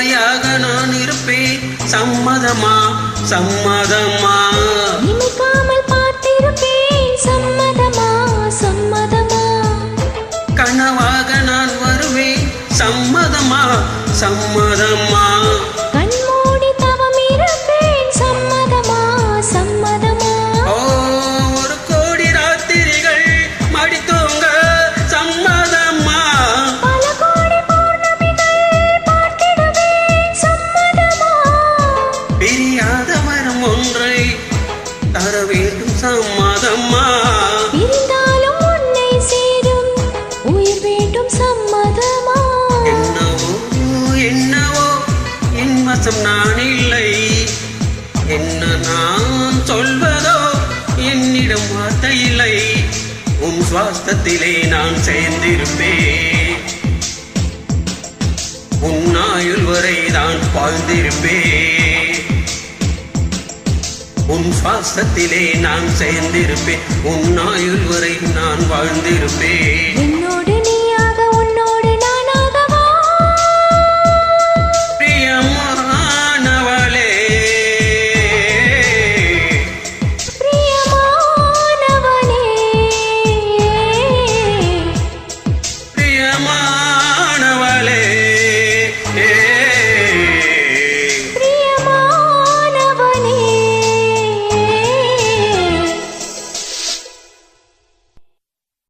உண்மையாக நான் இருப்பேன். சம்மதமா சம்மதமா? இமைக்காமல் பார்த்திருப்பேன். சம்மதமா சம்மதமா? கனவாக நான் வருவேன். சம்மதமா சம்மதமா? கண்மூடி தவம் இருப்பேன். சம்மதமா சம்மதமா? ஓ, ஒரு கோடி ராத்திரிகள் மடித்தோங்க. சம்மதமா? பல கோடி பௌர்ணமிகள் பார்த்திடுவேன். சம்மதமா? பிரியாத வரம் ஒன்றை தர வேண்டும். சம்மதமா? பிரிந்தாலும் உன்னை சேரும் உயிர் வேண்டும். சம்மதமா? என்னவோ என்னவோ என் வசம் நான் இல்லை. என்ன நான் சொல்வதோ என்னிடம் வார்த்தை இல்லை. உன் சுவாசத்திலே நான் சேர்ந்திருப்பேன். உன் ஆயுள் வரை தான் வாழ்ந்திருப்பேன். உன் சுவாசத்திலே நான் சேர்ந்திருப்பேன். உன் ஆயுள் வரை நான் வாழ்ந்திருப்பேன்.